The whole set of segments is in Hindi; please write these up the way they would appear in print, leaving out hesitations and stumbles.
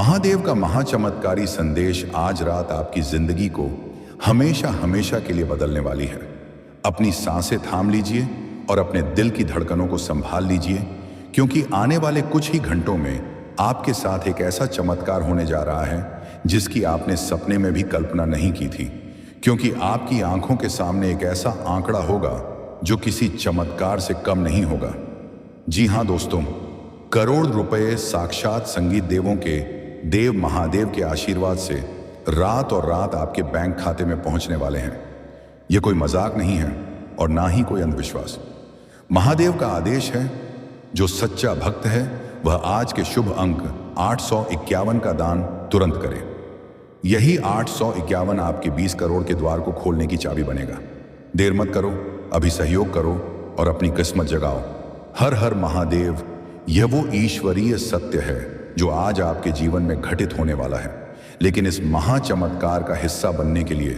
महादेव का महाचमत्कारी संदेश आज रात आपकी जिंदगी को हमेशा हमेशा के लिए बदलने वाली है। अपनी सांसें थाम लीजिए और अपने दिल की धड़कनों को संभाल लीजिए, क्योंकि आने वाले कुछ ही घंटों में आपके साथ एक ऐसा चमत्कार होने जा रहा है जिसकी आपने सपने में भी कल्पना नहीं की थी। क्योंकि आपकी आंखों के सामने एक ऐसा आंकड़ा होगा जो किसी चमत्कार से कम नहीं होगा। जी हाँ दोस्तों, करोड़ रुपए साक्षात संगीत देवों के देव महादेव के आशीर्वाद से रात और रात आपके बैंक खाते में पहुंचने वाले हैं। यह कोई मजाक नहीं है और ना ही कोई अंधविश्वास। महादेव का आदेश है, जो सच्चा भक्त है वह आज के शुभ अंक 851 का दान तुरंत करे। यही 851 आपके 20 करोड़ के द्वार को खोलने की चाबी बनेगा। देर मत करो, अभी सहयोग करो और अपनी किस्मत जगाओ। हर हर महादेव, यह वो ईश्वरीय सत्य है जो आज आपके जीवन में घटित होने वाला है। लेकिन इस महाचमत्कार का हिस्सा बनने के लिए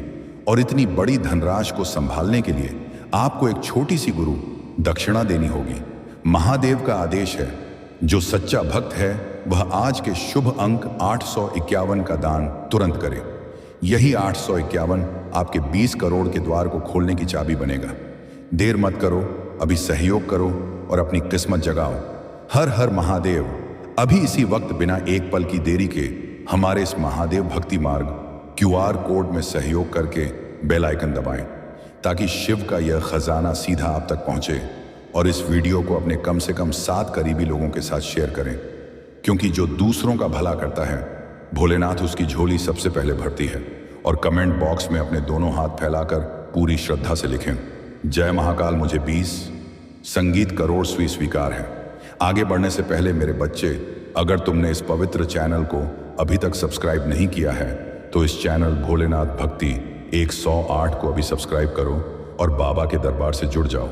और इतनी बड़ी धनराशि को संभालने के लिए आपको एक छोटी सी गुरु दक्षिणा देनी होगी। महादेव का आदेश है, जो सच्चा भक्त है वह आज के शुभ अंक 851 का दान तुरंत करे। यही 851 आपके 20 करोड़ के द्वार को खोलने की चाबी बनेगा। देर मत करो, अभी सहयोग करो और अपनी किस्मत जगाओ। हर हर महादेव। अभी इसी वक्त बिना एक पल की देरी के हमारे इस महादेव भक्ति मार्ग QR कोड में सहयोग करके बेल आइकन दबाएं, ताकि शिव का यह खजाना सीधा आप तक पहुंचे। और इस वीडियो को अपने कम से कम 7 करीबी लोगों के साथ शेयर करें, क्योंकि जो दूसरों का भला करता है भोलेनाथ उसकी झोली सबसे पहले भरती है। और कमेंट बॉक्स में अपने दोनों हाथ फैलाकर पूरी श्रद्धा से लिखें, जय महाकाल मुझे 20 संगीत करोड़ स्वीकार है। आगे बढ़ने से पहले मेरे बच्चे, अगर तुमने इस पवित्र चैनल को अभी तक सब्सक्राइब नहीं किया है तो इस चैनल भोलेनाथ भक्ति 108 को अभी सब्सक्राइब करो और बाबा के दरबार से जुड़ जाओ।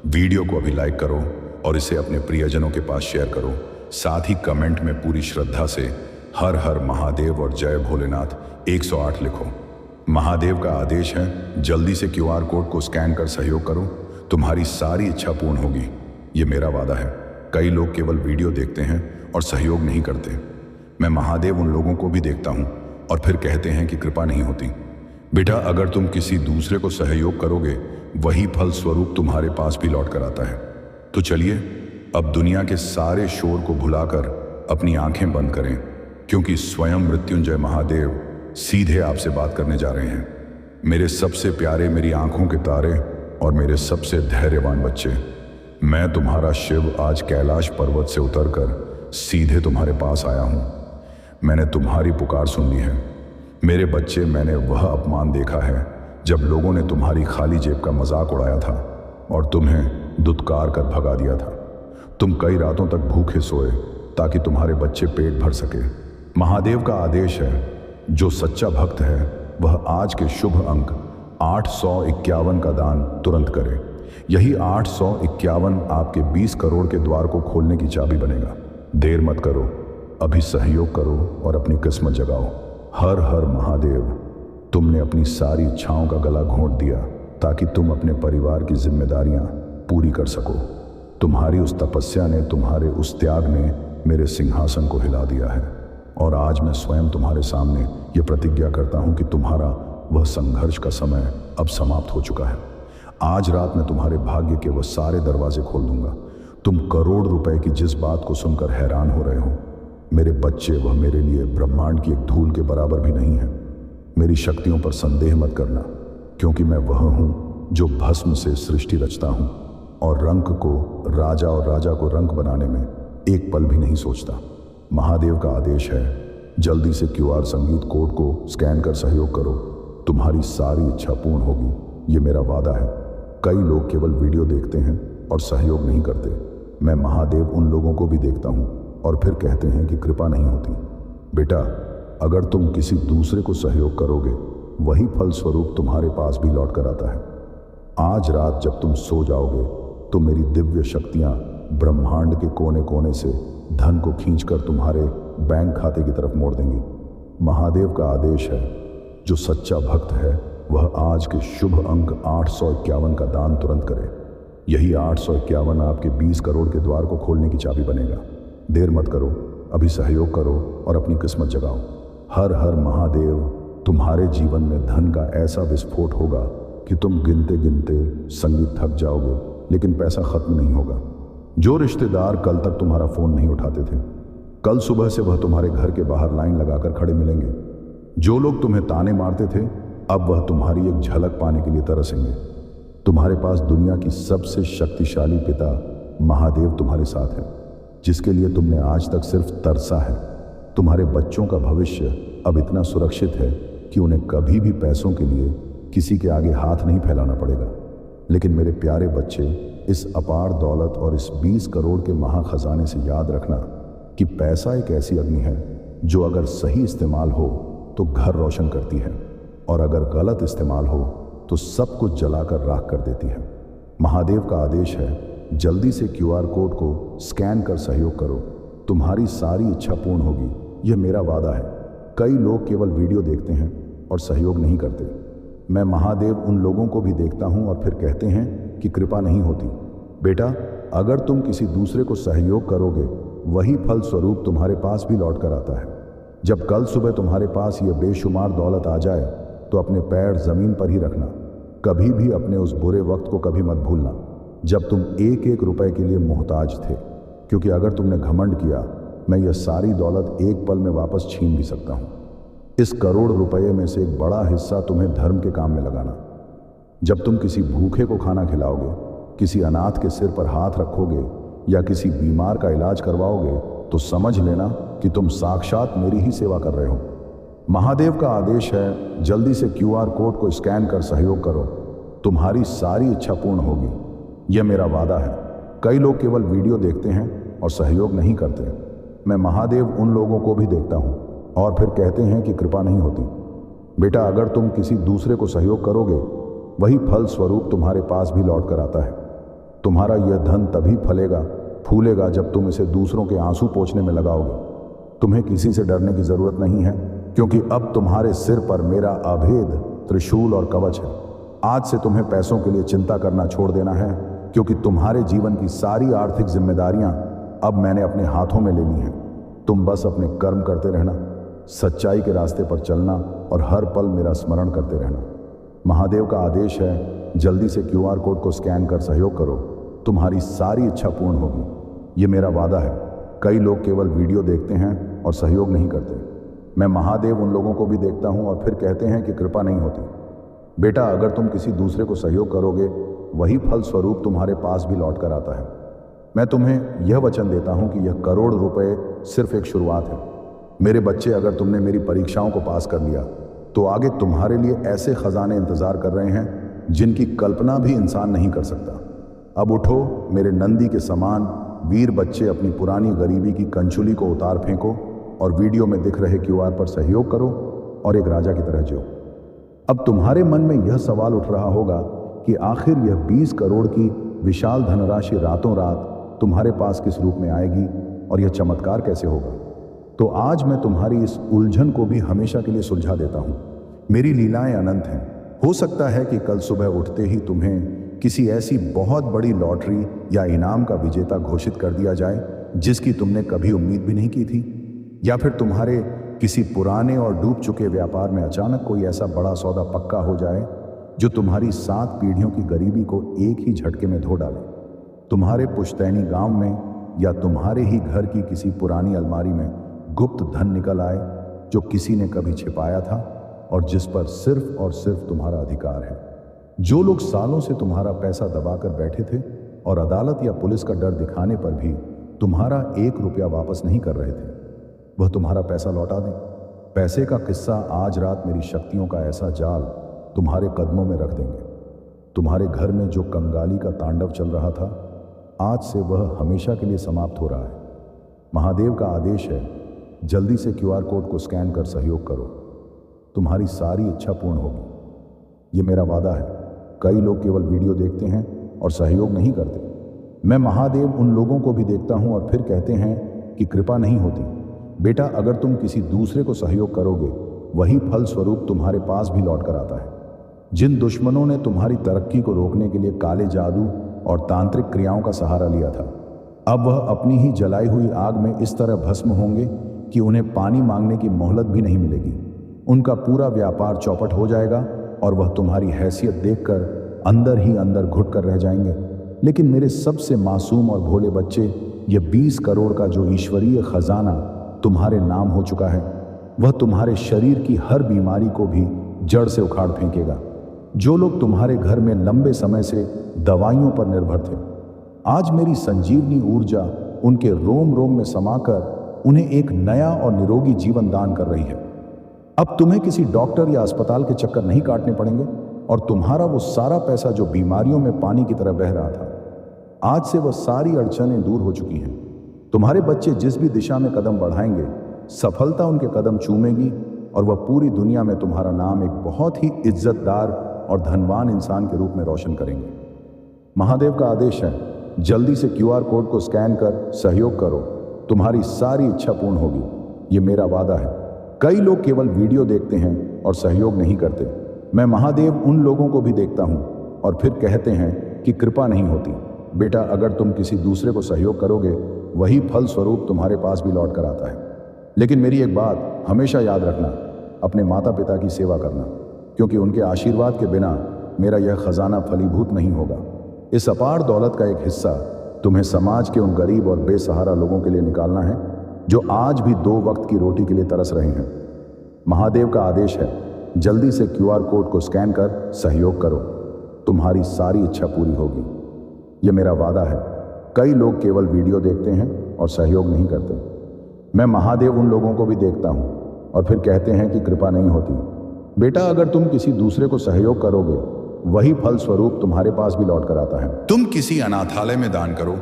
वीडियो को अभी लाइक करो और इसे अपने प्रियजनों के पास शेयर करो। साथ ही कमेंट में पूरी श्रद्धा से हर हर महादेव और जय भोलेनाथ 108 लिखो। महादेव का आदेश है, जल्दी से QR कोड को स्कैन कर सहयोग करो, तुम्हारी सारी इच्छा पूर्ण होगी। ये मेरा वादा है। कई लोग केवल वीडियो देखते हैं और सहयोग नहीं करते। मैं महादेव उन लोगों को भी देखता हूं और फिर कहते हैं कि कृपा नहीं होती। बेटा, अगर तुम किसी दूसरे को सहयोग करोगे वही फल स्वरूप तुम्हारे पास भी लौट कर आता है। तो चलिए अब दुनिया के सारे शोर को भुलाकर अपनी आंखें बंद करें, क्योंकि स्वयं मृत्युंजय महादेव सीधे आपसे बात करने जा रहे हैं। मेरे सबसे प्यारे, मेरी आंखों के तारे और मेरे सबसे धैर्यवान बच्चे, मैं तुम्हारा शिव आज कैलाश पर्वत से उतरकर सीधे तुम्हारे पास आया हूं। मैंने तुम्हारी पुकार सुन ली है। मेरे बच्चे, मैंने वह अपमान देखा है जब लोगों ने तुम्हारी खाली जेब का मजाक उड़ाया था और तुम्हें दुत्कार कर भगा दिया था। तुम कई रातों तक भूखे सोए ताकि तुम्हारे बच्चे पेट भर सके। महादेव का आदेश है, जो सच्चा भक्त है वह आज के शुभ अंक 851 का दान तुरंत करे। यही 851 आपके 20 करोड़ के द्वार को खोलने की चाबी बनेगा। देर मत करो, अभी सहयोग करो और अपनी किस्मत जगाओ। हर हर महादेव। तुमने अपनी सारी इच्छाओं का गला घोंट दिया ताकि तुम अपने परिवार की जिम्मेदारियां पूरी कर सको। तुम्हारी उस तपस्या ने, तुम्हारे उस त्याग ने मेरे सिंहासन को हिला दिया है। और आज मैं स्वयं तुम्हारे सामने ये प्रतिज्ञा करता हूं कि तुम्हारा वह संघर्ष का समय अब समाप्त हो चुका है। आज रात मैं तुम्हारे भाग्य के वह सारे दरवाजे खोल दूंगा। तुम करोड़ रुपए की जिस बात को सुनकर हैरान हो रहे हो, मेरे बच्चे, वह मेरे लिए ब्रह्मांड की एक धूल के बराबर भी नहीं है। मेरी शक्तियों पर संदेह मत करना, क्योंकि मैं वह हूं जो भस्म से सृष्टि रचता हूं और रंक को राजा और राजा को रंक बनाने में एक पल भी नहीं सोचता। महादेव का आदेश है, जल्दी से QR संगीत कोड को स्कैन कर सहयोग करो, तुम्हारी सारी इच्छा पूर्ण होगी। ये मेरा वादा है। कई लोग केवल वीडियो देखते हैं और सहयोग नहीं करते। मैं महादेव उन लोगों को भी देखता हूं और फिर कहते हैं कि कृपा नहीं होती। बेटा, अगर तुम किसी दूसरे को सहयोग करोगे वही फल स्वरूप तुम्हारे पास भी लौट कर आता है। आज रात जब तुम सो जाओगे तो मेरी दिव्य शक्तियां ब्रह्मांड के कोने कोने से धन को खींचकर तुम्हारे बैंक खाते की तरफ मोड़ देंगी। महादेव का आदेश है, जो सच्चा भक्त है वह आज के शुभ अंक 851 का दान तुरंत करे। यही 851 आपके 20 करोड़ के द्वार को खोलने की चाबी बनेगा। देर मत करो, अभी सहयोग करो और अपनी किस्मत जगाओ। हर हर महादेव। तुम्हारे जीवन में धन का ऐसा विस्फोट होगा कि तुम गिनते गिनते संगीत थक जाओगे, लेकिन पैसा खत्म नहीं होगा। जो रिश्तेदार कल तक तुम्हारा फोन नहीं उठाते थे, कल सुबह से वह तुम्हारे घर के बाहर लाइन लगाकर खड़े मिलेंगे। जो लोग तुम्हें ताने मारते थे, अब वह तुम्हारी एक झलक पाने के लिए तरसेंगे। तुम्हारे पास दुनिया की सबसे शक्तिशाली पिता महादेव तुम्हारे साथ है, जिसके लिए तुमने आज तक सिर्फ तरसा है। तुम्हारे बच्चों का भविष्य अब इतना सुरक्षित है कि उन्हें कभी भी पैसों के लिए किसी के आगे हाथ नहीं फैलाना पड़ेगा। लेकिन मेरे प्यारे बच्चे, इस अपार दौलत और इस 20 करोड़ के महाखजाने से याद रखना कि पैसा एक ऐसी अग्नि है जो अगर सही इस्तेमाल हो तो घर रोशन करती है, और अगर गलत इस्तेमाल हो तो सब कुछ जलाकर राख कर देती है। महादेव का आदेश है, जल्दी से QR कोड को स्कैन कर सहयोग करो। तुम्हारी सारी इच्छा पूर्ण होगी, यह मेरा वादा है। कई लोग केवल वीडियो देखते हैं और सहयोग नहीं करते। मैं महादेव उन लोगों को भी देखता हूं और फिर कहते हैं कि कृपा नहीं होती। बेटा, अगर तुम किसी दूसरे को सहयोग करोगे, वही फल स्वरूप तुम्हारे पास भी लौट कर आता है। जब कल सुबह तुम्हारे पास यह बेशुमार दौलत आ जाए तो अपने पैर जमीन पर ही रखना। कभी भी अपने उस बुरे वक्त को कभी मत भूलना जब तुम एक एक रुपए के लिए मोहताज थे, क्योंकि अगर तुमने घमंड किया, मैं यह सारी दौलत एक पल में वापस छीन भी सकता हूं। इस करोड़ रुपए में से एक बड़ा हिस्सा तुम्हें धर्म के काम में लगाना। जब तुम किसी भूखे को खाना खिलाओगे, किसी अनाथ के सिर पर हाथ रखोगे या किसी बीमार का इलाज करवाओगे, तो समझ लेना कि तुम साक्षात मेरी ही सेवा कर रहे हो। महादेव का आदेश है, जल्दी से QR कोड को स्कैन कर सहयोग करो। तुम्हारी सारी इच्छा पूर्ण होगी, यह मेरा वादा है। कई लोग केवल वीडियो देखते हैं और सहयोग नहीं करते। मैं महादेव उन लोगों को भी देखता हूं और फिर कहते हैं कि कृपा नहीं होती। बेटा, अगर तुम किसी दूसरे को सहयोग करोगे, वही फल स्वरूप तुम्हारे पास भी लौट कर आता है। तुम्हारा यह धन तभी फलेगा फूलेगा जब तुम इसे दूसरों के आंसू पोंछने में लगाओगे। तुम्हें किसी से डरने की जरूरत नहीं है, क्योंकि अब तुम्हारे सिर पर मेरा अभेद त्रिशूल और कवच है। आज से तुम्हें पैसों के लिए चिंता करना छोड़ देना है, क्योंकि तुम्हारे जीवन की सारी आर्थिक जिम्मेदारियां अब मैंने अपने हाथों में ले ली हैं। तुम बस अपने कर्म करते रहना, सच्चाई के रास्ते पर चलना और हर पल मेरा स्मरण करते रहना। महादेव का आदेश है, जल्दी से QR कोड को स्कैन कर सहयोग करो। तुम्हारी सारी इच्छा पूर्ण होगी, ये मेरा वादा है। कई लोग केवल वीडियो देखते हैं और सहयोग नहीं करते। मैं महादेव उन लोगों को भी देखता हूं और फिर कहते हैं कि कृपा नहीं होती। बेटा, अगर तुम किसी दूसरे को सहयोग करोगे, वही फल स्वरूप तुम्हारे पास भी लौट कर आता है। मैं तुम्हें यह वचन देता हूं कि यह करोड़ रुपए सिर्फ एक शुरुआत है। मेरे बच्चे, अगर तुमने मेरी परीक्षाओं को पास कर लिया, तो आगे तुम्हारे लिए ऐसे खजाने इंतजार कर रहे हैं जिनकी कल्पना भी इंसान नहीं कर सकता। अब उठो मेरे नंदी के समान वीर बच्चे, अपनी पुरानी गरीबी की कंचुली को उतार फेंको और वीडियो में दिख रहे QR पर सहयोग करो और एक राजा की तरह जियो। अब तुम्हारे मन में यह सवाल उठ रहा होगा कि आखिर यह 20 करोड़ की विशाल धनराशि रातों रात तुम्हारे पास किस रूप में आएगी और यह चमत्कार कैसे होगा। तो आज मैं तुम्हारी इस उलझन को भी हमेशा के लिए सुलझा देता हूं। मेरी लीलाएं अनंत हैं। हो सकता है कि कल सुबह उठते ही तुम्हें किसी ऐसी बहुत बड़ी लॉटरी या इनाम का विजेता घोषित कर दिया जाए जिसकी तुमने कभी उम्मीद भी नहीं की थी, या फिर तुम्हारे किसी पुराने और डूब चुके व्यापार में अचानक कोई ऐसा बड़ा सौदा पक्का हो जाए जो तुम्हारी 7 पीढ़ियों की गरीबी को एक ही झटके में धो डाले। तुम्हारे पुश्तैनी गांव में या तुम्हारे ही घर की किसी पुरानी अलमारी में गुप्त धन निकल आए जो किसी ने कभी छिपाया था और जिस पर सिर्फ और सिर्फ तुम्हारा अधिकार है। जो लोग सालों से तुम्हारा पैसा दबाकर बैठे थे और अदालत या पुलिस का डर दिखाने पर भी तुम्हारा 1 रुपया वापस नहीं कर रहे थे, वह तुम्हारा पैसा लौटा दें। पैसे का किस्सा आज रात मेरी शक्तियों का ऐसा जाल तुम्हारे कदमों में रख देंगे। तुम्हारे घर में जो कंगाली का तांडव चल रहा था, आज से वह हमेशा के लिए समाप्त हो रहा है। महादेव का आदेश है, जल्दी से QR कोड को स्कैन कर सहयोग करो। तुम्हारी सारी इच्छा पूर्ण होगी, ये मेरा वादा है। कई लोग केवल वीडियो देखते हैं और सहयोग नहीं करते। मैं महादेव उन लोगों को भी देखता हूं और फिर कहते हैं कि कृपा नहीं होती। बेटा, अगर तुम किसी दूसरे को सहयोग करोगे, वही फल स्वरूप तुम्हारे पास भी लौट कर आता है। जिन दुश्मनों ने तुम्हारी तरक्की को रोकने के लिए काले जादू और तांत्रिक क्रियाओं का सहारा लिया था, अब वह अपनी ही जलाई हुई आग में इस तरह भस्म होंगे कि उन्हें पानी मांगने की मोहलत भी नहीं मिलेगी। उनका पूरा व्यापार चौपट हो जाएगा और वह तुम्हारी हैसियत देखकर अंदर ही अंदर घुट कर रह जाएंगे। लेकिन मेरे सबसे मासूम और भोले बच्चे, ये 20 करोड़ का जो ईश्वरीय खजाना तुम्हारे नाम हो चुका है, वह तुम्हारे शरीर की हर बीमारी को भी जड़ से उखाड़ फेंकेगा। जो लोग तुम्हारे घर में लंबे समय से दवाइयों पर निर्भर थे, आज मेरी संजीवनी ऊर्जा उनके रोम रोम में समाकर उन्हें एक नया और निरोगी जीवन दान कर रही है। अब तुम्हें किसी डॉक्टर या अस्पताल के चक्कर नहीं काटने पड़ेंगे और तुम्हारा वो सारा पैसा जो बीमारियों में पानी की तरह बह रहा था, आज से वह सारी अड़चनें दूर हो चुकी हैं। तुम्हारे बच्चे जिस भी दिशा में कदम बढ़ाएंगे, सफलता उनके कदम चूमेगी और वह पूरी दुनिया में तुम्हारा नाम एक बहुत ही इज्जतदार और धनवान इंसान के रूप में रोशन करेंगे। महादेव का आदेश है, जल्दी से QR कोड को स्कैन कर सहयोग करो, तुम्हारी सारी इच्छा पूर्ण होगी। ये मेरा वादा है। कई लोग केवल वीडियो देखते हैं और सहयोग नहीं करते। मैं महादेव उन लोगों को भी देखता हूं और फिर कहते हैं कि कृपा नहीं होती। बेटा, अगर तुम किसी दूसरे को सहयोग करोगे, वही फल स्वरूप तुम्हारे पास भी लौट कर आता है। लेकिन मेरी एक बात हमेशा याद रखना, अपने माता पिता की सेवा करना, क्योंकि उनके आशीर्वाद के बिना मेरा यह खजाना फलीभूत नहीं होगा। इस अपार दौलत का एक हिस्सा तुम्हें समाज के उन गरीब और बेसहारा लोगों के लिए निकालना है जो आज भी 2 वक्त की रोटी के लिए तरस रहे हैं। महादेव का आदेश है, जल्दी से QR कोड को स्कैन कर सहयोग करो, तुम्हारी सारी इच्छा पूरी होगी। यह मेरा वादा है। कई लोग केवल वीडियो देखते हैं और सहयोग नहीं करते। मैं महादेव उन लोगों को भी देखता हूं और फिर कहते हैं कि कृपा नहीं होती। बेटा, अगर तुम किसी दूसरे को सहयोग करोगे, वही फल स्वरूप तुम्हारे पास भी लौट कर आता है। तुम किसी अनाथालय में दान करो,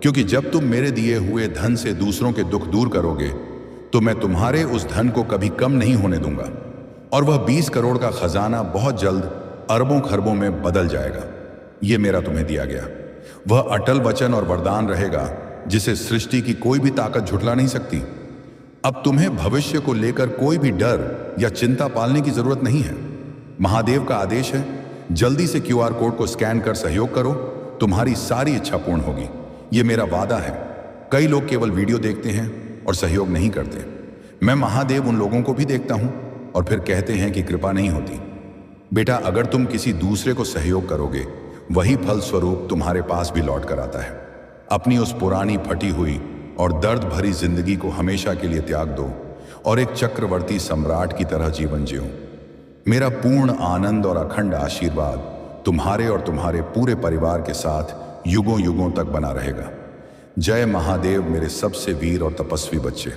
क्योंकि जब तुम मेरे दिए हुए धन से दूसरों के दुख दूर करोगे, तो मैं तुम्हारे उस धन को कभी कम नहीं होने दूंगा और वह 20 करोड़ का खजाना बहुत जल्द अरबों खरबों में बदल जाएगा। यह मेरा तुम्हें दिया गया वह अटल वचन और वरदान रहेगा, जिसे सृष्टि की कोई भी ताकत झुठला नहीं सकती। अब तुम्हें भविष्य को लेकर कोई भी डर या चिंता पालने की जरूरत नहीं है। महादेव का आदेश है, जल्दी से QR कोड को स्कैन कर सहयोग करो, तुम्हारी सारी इच्छा पूर्ण होगी। यह मेरा वादा है। कई लोग केवल वीडियो देखते हैं और सहयोग नहीं करते। मैं महादेव उन लोगों को भी देखता हूं और फिर कहते हैं कि कृपा नहीं होती। बेटा, अगर तुम किसी दूसरे को सहयोग करोगे, वही फल स्वरूप तुम्हारे पास भी लौट कर आता है। अपनी उस पुरानी फटी हुई और दर्द भरी जिंदगी को हमेशा के लिए त्याग दो और एक चक्रवर्ती सम्राट की तरह जीवन जियो। मेरा पूर्ण आनंद और अखंड आशीर्वाद तुम्हारे और तुम्हारे पूरे परिवार के साथ युगों युगों तक बना रहेगा। जय महादेव मेरे सबसे वीर और तपस्वी बच्चे।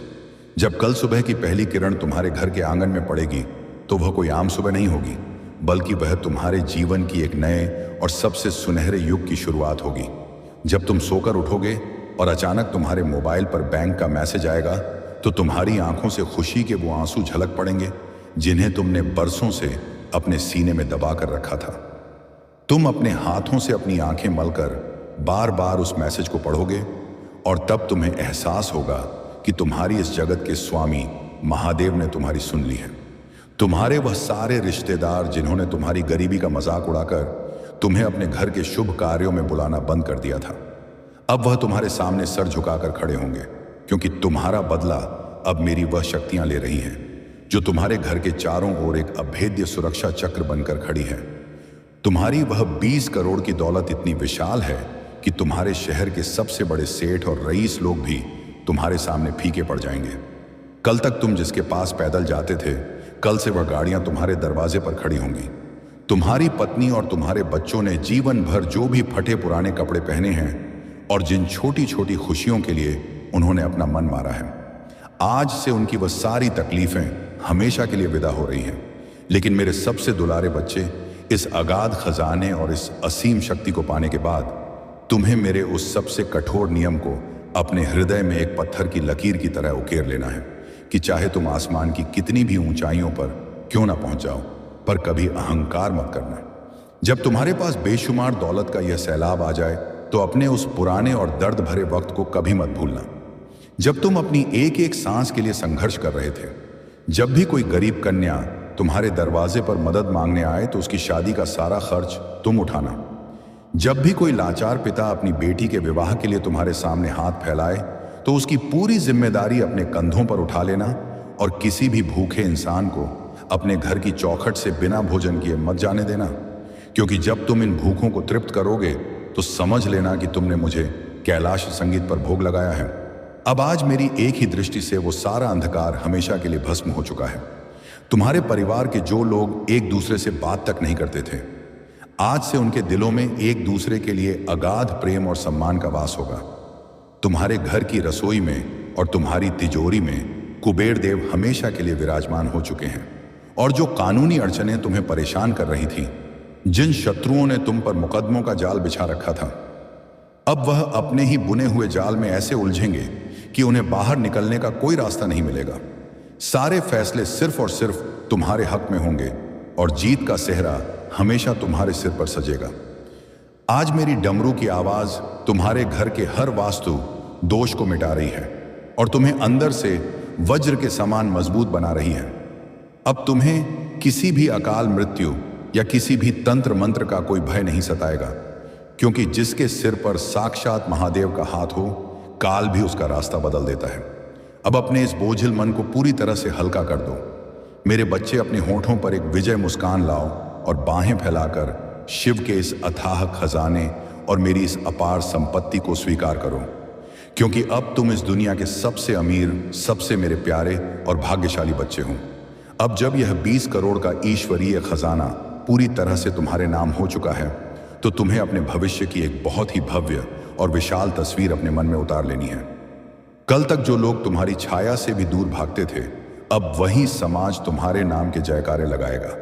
जब कल सुबह की पहली किरण तुम्हारे घर के आंगन में पड़ेगी, तो वह कोई आम सुबह नहीं होगी, बल्कि वह तुम्हारे जीवन की एक नए और सबसे सुनहरे युग की शुरुआत होगी। जब तुम सोकर उठोगे और अचानक तुम्हारे मोबाइल पर बैंक का मैसेज आएगा, तो तुम्हारी आंखों से खुशी के वो आंसू झलक पड़ेंगे जिन्हें तुमने बरसों से अपने सीने में दबा कर रखा था। तुम अपने हाथों से अपनी आंखें मलकर बार बार उस मैसेज को पढ़ोगे और तब तुम्हें एहसास होगा कि तुम्हारी इस जगत के स्वामी महादेव ने तुम्हारी सुन ली है। तुम्हारे वह सारे रिश्तेदार जिन्होंने तुम्हारी गरीबी का मजाक उड़ाकर तुम्हें अपने घर के शुभ कार्यों में बुलाना बंद कर दिया था, अब वह तुम्हारे सामने सर झुकाकर खड़े होंगे, क्योंकि तुम्हारा बदला अब मेरी वह शक्तियां ले रही हैं जो तुम्हारे घर के चारों ओर एक अभेद्य सुरक्षा चक्र बनकर खड़ी है। तुम्हारी वह 20 करोड़ की दौलत इतनी विशाल है कि तुम्हारे शहर के सबसे बड़े सेठ और रईस लोग भी तुम्हारे सामने फीके पड़ जाएंगे। कल तक तुम जिसके पास पैदल जाते थे, कल से वह गाड़ियां तुम्हारे दरवाजे पर खड़ी होंगी। तुम्हारी पत्नी और तुम्हारे बच्चों ने जीवन भर जो भी फटे पुराने कपड़े पहने हैं और जिन छोटी छोटी खुशियों के लिए उन्होंने अपना मन मारा है, आज से उनकी वह सारी तकलीफें हमेशा के लिए विदा हो रही हैं। लेकिन मेरे सबसे दुलारे बच्चे, इस अगाध खजाने और इस असीम शक्ति को पाने के बाद तुम्हें मेरे उस सबसे कठोर नियम को अपने हृदय में एक पत्थर की लकीर की तरह उकेर लेना है कि चाहे तुम आसमान की कितनी भी ऊंचाइयों पर क्यों ना पहुंच जाओ, पर कभी अहंकार मत करना। जब तुम्हारे पास बेशुमार दौलत का यह सैलाब आ जाए, तो अपने उस पुराने और दर्द भरे वक्त को कभी मत भूलना, जब तुम अपनी एक एक सांस के लिए संघर्ष कर रहे थे। जब भी कोई गरीब कन्या तुम्हारे दरवाजे पर मदद मांगने आए, तो उसकी शादी का सारा खर्च तुम उठाना। जब भी कोई लाचार पिता अपनी बेटी के विवाह के लिए तुम्हारे सामने हाथ फैलाए तो उसकी पूरी जिम्मेदारी अपने कंधों पर उठा लेना और किसी भी भूखे इंसान को अपने घर की चौखट से बिना भोजन किए मत जाने देना, क्योंकि जब तुम इन भूखों को तृप्त करोगे तो समझ लेना कि तुमने मुझे कैलाश संगीत पर भोग लगाया है। अब आज मेरी एक ही दृष्टि से वो सारा अंधकार हमेशा के लिए भस्म हो चुका है। तुम्हारे परिवार के जो लोग एक दूसरे से बात तक नहीं करते थे, आज से उनके दिलों में एक दूसरे के लिए अगाध प्रेम और सम्मान का वास होगा। तुम्हारे घर की रसोई में और तुम्हारी तिजोरी में कुबेर देव हमेशा के लिए विराजमान हो चुके हैं, और जो कानूनी अड़चनें तुम्हें परेशान कर रही थी, जिन शत्रुओं ने तुम पर मुकदमों का जाल बिछा रखा था, अब वह अपने ही बुने हुए जाल में ऐसे उलझेंगे कि उन्हें बाहर निकलने का कोई रास्ता नहीं मिलेगा। सारे फैसले सिर्फ और सिर्फ तुम्हारे हक में होंगे और जीत का सेहरा हमेशा तुम्हारे सिर पर सजेगा। आज मेरी डमरू की आवाज तुम्हारे घर के हर वास्तु दोष को मिटा रही है और तुम्हें अंदर से वज्र के समान मजबूत बना रही है। अब तुम्हें किसी भी अकाल मृत्यु या किसी भी तंत्र मंत्र का कोई भय नहीं सताएगा, क्योंकि जिसके सिर पर साक्षात महादेव का हाथ हो, काल भी उसका रास्ता बदल देता है। अब अपने इस बोझिल मन को पूरी तरह से हल्का कर दो। मेरे बच्चे, अपने होठों पर एक विजय मुस्कान लाओ और बाहें फैलाकर शिव के इस अथाह खजाने और मेरी इस अपार संपत्ति को स्वीकार करो, क्योंकि अब तुम इस दुनिया के सबसे अमीर, सबसे मेरे प्यारे और भाग्यशाली बच्चे हो। अब जब यह 20 करोड़ का ईश्वरीय खजाना पूरी तरह से तुम्हारे नाम हो चुका है, तो तुम्हें अपने भविष्य की एक बहुत ही भव्य और विशाल तस्वीर अपने मन में उतार लेनी है। कल तक जो लोग तुम्हारी छाया से भी दूर भागते थे, अब वही समाज तुम्हारे नाम के जयकारे लगाएगा।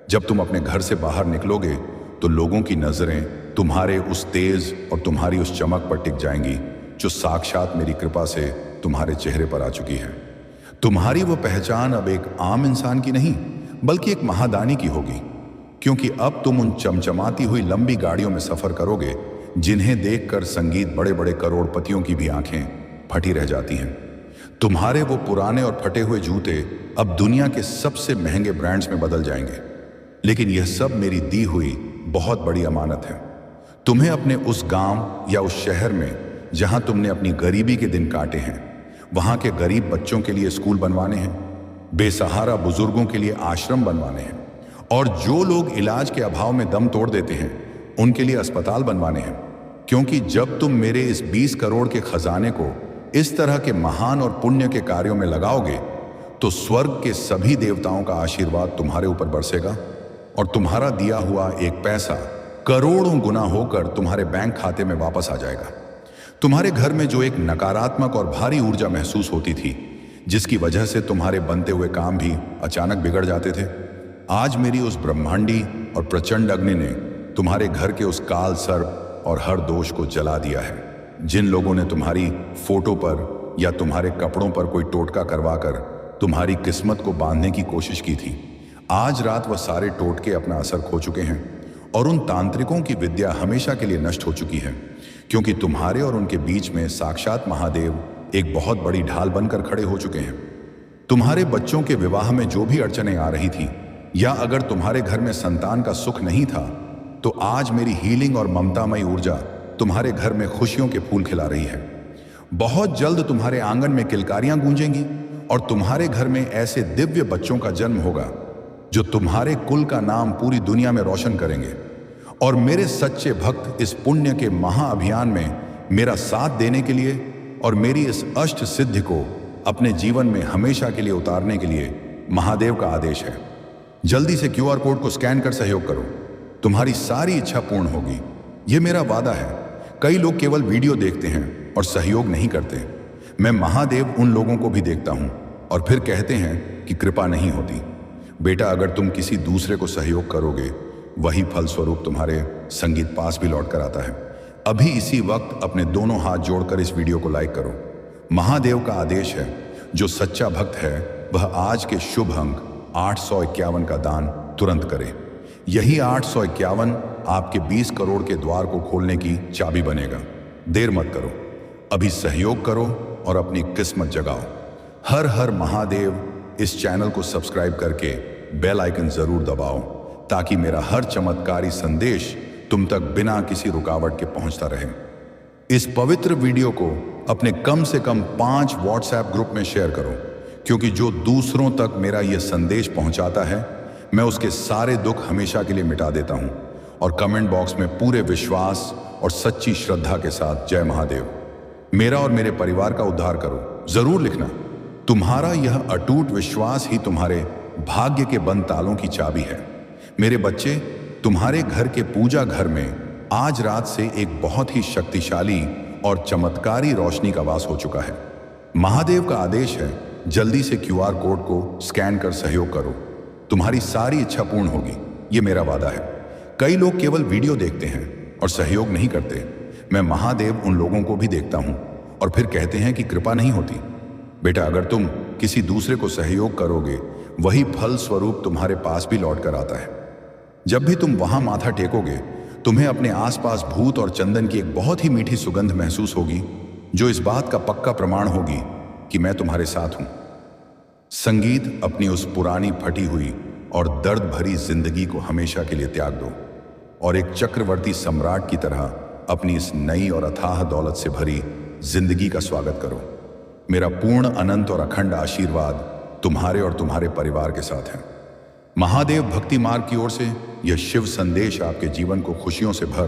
जब तुम अपने घर से बाहर निकलोगे तो लोगों की नजरें तुम्हारे उस तेज और तुम्हारी उस चमक पर टिक जाएंगी जो साक्षात मेरी कृपा से तुम्हारे चेहरे पर आ चुकी है। तुम्हारी वो पहचान अब एक आम इंसान की नहीं, बल्कि एक महादानी की होगी, क्योंकि अब तुम उन चमचमाती हुई लंबी गाड़ियों में सफर करोगे जिन्हें देखकर संगीत बड़े बड़े करोड़पतियों की भी आंखें फटी रह जाती हैं। तुम्हारे वो पुराने और फटे हुए जूते अब दुनिया के सबसे महंगे ब्रांड्स में बदल जाएंगे, लेकिन यह सब मेरी दी हुई बहुत बड़ी अमानत है। तुम्हें अपने उस गांव या उस शहर में जहां तुमने अपनी गरीबी के दिन काटे हैं, वहां के गरीब बच्चों के लिए स्कूल बनवाने हैं, बेसहारा बुजुर्गों के लिए आश्रम बनवाने हैं, और जो लोग इलाज के अभाव में दम तोड़ देते हैं उनके लिए अस्पताल बनवाने हैं। क्योंकि जब तुम मेरे इस 20 करोड़ के खजाने को इस तरह के महान और पुण्य के कार्यों में लगाओगे तो स्वर्ग के सभी देवताओं का आशीर्वाद तुम्हारे ऊपर बरसेगा और तुम्हारा दिया हुआ एक पैसा करोड़ों गुना होकर तुम्हारे बैंक खाते में वापस आ जाएगा। तुम्हारे घर में जो एक नकारात्मक और भारी ऊर्जा महसूस होती थी, जिसकी वजह से तुम्हारे बनते हुए काम भी अचानक बिगड़ जाते थे, आज मेरी उस ब्रह्मांडी और प्रचंड अग्नि ने तुम्हारे घर के उस काल सर्प और हर दोष को जला दिया है। जिन लोगों ने तुम्हारी फोटो पर या तुम्हारे कपड़ों पर कोई टोटका करवाकर तुम्हारी किस्मत को बांधने की कोशिश की थी, आज रात वह सारे टोटके अपना असर खो चुके हैं और उन तांत्रिकों की विद्या हमेशा के लिए नष्ट हो चुकी है, क्योंकि तुम्हारे और उनके बीच में साक्षात महादेव एक बहुत बड़ी ढाल बनकर खड़े हो चुके हैं। तुम्हारे बच्चों के विवाह में जो भी अड़चनें आ रही थी, या अगर तुम्हारे घर में संतान का सुख नहीं था, तो आज मेरी हीलिंग और ममतामयी ऊर्जा तुम्हारे घर में खुशियों के फूल खिला रही है। बहुत जल्द तुम्हारे आंगन में किलकारियां गूंजेंगी और तुम्हारे घर में ऐसे दिव्य बच्चों का जन्म होगा जो तुम्हारे कुल का नाम पूरी दुनिया में रोशन करेंगे। और मेरे सच्चे भक्त इस पुण्य के महाअभियान में मेरा साथ देने के लिए और मेरी इस अष्ट सिद्धि को अपने जीवन में हमेशा के लिए उतारने के लिए महादेव का आदेश है। जल्दी से QR कोड को स्कैन कर सहयोग करो, तुम्हारी सारी इच्छा पूर्ण होगी, ये मेरा वादा है। कई लोग केवल वीडियो देखते हैं और सहयोग नहीं करते। मैं महादेव उन लोगों को भी देखता हूं और फिर कहते हैं कि कृपा नहीं होती। बेटा, अगर तुम किसी दूसरे को सहयोग करोगे, वही फल स्वरूप तुम्हारे संगीत पास भी लौट कर आता है। अभी इसी वक्त अपने दोनों हाथ जोड़कर इस वीडियो को लाइक करो। महादेव का आदेश है, जो सच्चा भक्त है वह आज के शुभ अंक 851 का दान तुरंत करे। यही 851 आपके 20 करोड़ के द्वार को खोलने की चाबी बनेगा। देर मत करो, अभी सहयोग करो और अपनी किस्मत जगाओ। हर हर महादेव। इस चैनल को सब्सक्राइब करके बेल आइकन जरूर दबाओ, ताकि मेरा हर चमत्कारी संदेश तुम तक बिना किसी रुकावट के पहुंचता रहे। इस पवित्र वीडियो को अपने कम से कम 5 व्हाट्सएप ग्रुप में शेयर करो, क्योंकि जो दूसरों तक मेरा यह संदेश पहुंचाता है, मैं उसके सारे दुख हमेशा के लिए मिटा देता हूं। और कमेंट बॉक्स में पूरे विश्वास और सच्ची श्रद्धा के साथ जय महादेव, मेरा और मेरे परिवार का उद्धार करो, जरूर लिखना। तुम्हारा यह अटूट विश्वास ही तुम्हारे भाग्य के बंद तालों की चाबी है। मेरे बच्चे, तुम्हारे घर के पूजा घर में आज रात से एक बहुत ही शक्तिशाली और चमत्कारी रोशनी का वास हो चुका है। महादेव का आदेश है, जल्दी से QR कोड को स्कैन कर सहयोग करो। तुम्हारी सारी इच्छा पूर्ण होगी, ये मेरा वादा है। कई लोग केवल वीडियो देखते हैं और सहयोग नहीं करते। मैं महादेव उन लोगों को भी देखता हूं और फिर कहते हैं कि कृपा नहीं होती। बेटा, अगर तुम किसी दूसरे को सहयोग करोगे, वही फल स्वरूप तुम्हारे पास भी लौट कर आता है। जब भी तुम वहां माथा टेकोगे, तुम्हें अपने आसपास भूत और चंदन की एक बहुत ही मीठी सुगंध महसूस होगी, जो इस बात का पक्का प्रमाण होगी कि मैं तुम्हारे साथ हूं। संगीत, अपनी उस पुरानी फटी हुई और दर्द भरी जिंदगी को हमेशा के लिए त्याग दो और एक चक्रवर्ती सम्राट की तरह अपनी इस नई और अथाह दौलत से भरी जिंदगी का स्वागत करो। मेरा पूर्ण, अनंत और अखंड आशीर्वाद तुम्हारे और तुम्हारे परिवार के साथ है। महादेव भक्ति मार्ग की ओर से यह शिव संदेश आपके जीवन को खुशियों से भर